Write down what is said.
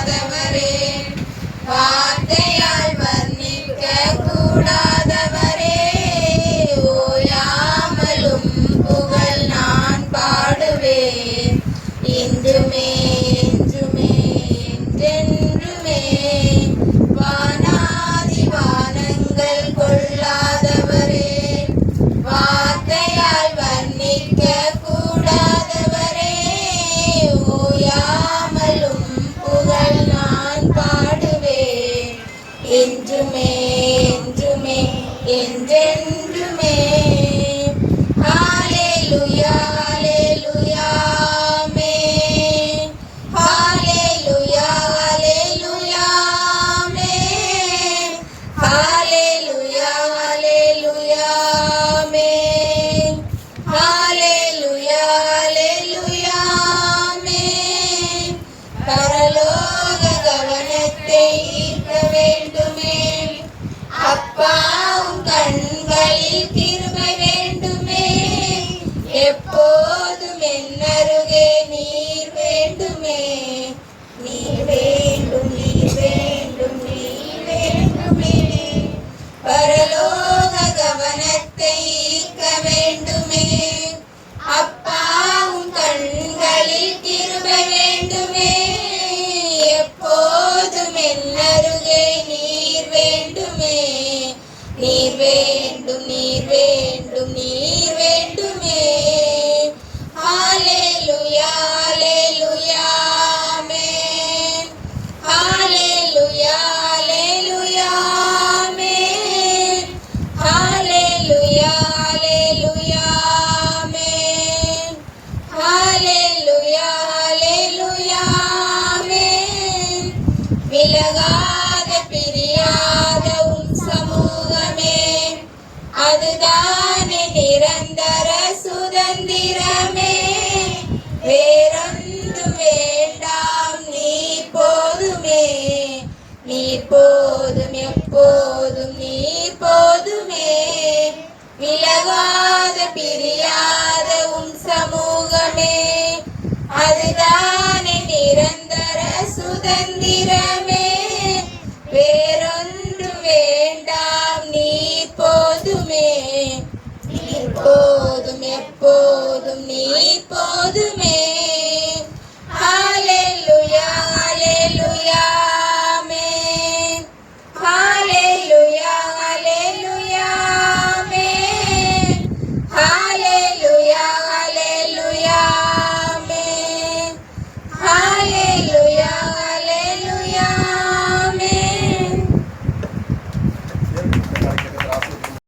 கூடாதவரே, வார்த்தையால் வர்ணிக்க கூடாதவரே, ஓயாமலும் புகழ் நான் பாடுவேன். இன்றுமே என்றுமே என்றென்றுமே வானாதி வானங்கள் கொள்ளாதவரே, வார்த்தையால் வர்ணிக்க கூடாதவரே, ஓயாமலும் புகழ் நான் பாடுவேன். இன்றுமே என்றுமே என்றென்றுமே. ஹல்லேலூயா ஹல்லேலூயா ஆமென். ஹல்லேலூயா ஹல்லேலூயா ஆமென். ஹல்லேலூயா ஹல்லேலூயா ஆமென். ஹல்லேலூயா ஹல்லேலூயா ஆமென். பரலோக கவனத்தை ஈர்க்க வேண்டுமே, அப்பாவும் கண்களில் கிருபை வேண்டுமே, எப்போதும் என்னருகே நீர் வேண்டுமே. நீர் வேண்டும் நீர் வேண்டும் நீர் வேண்டுமே. பரலோக கவனத்தை ஈர்க்க வேண்டுமே, அப்பாவும் கண்களில் கிருபை வேண்டுமே, எப்போதும் என்னருகே நீர் வேண்டுமே. நீர் வேண்டும் நீர் வேண்டும் நீர் வேண்டுமே. ஹல்லேலூயா ஹல்லேலூயா ஆமென். ஹல்லேலூயா ஹல்லேலூயா ஆமென். ஹல்லேலூயா ஹல்லேலூயா ஆமென். ஹல்லேலூயா ஹல்லேலூயா ஆமென். விலகாத பிரியாத உம் சமூகமே, அதுதானே நிரந்தர சுதந்திரமே. வேறொன்றும் வேண்டாம் நீர் போதுமே. நீர் போதும் எப்போதும் நீர் போதுமே. விலகாத பிரியாத உம் சமூகமே, அதுதானே நிரந்தர சுதந்திரமே.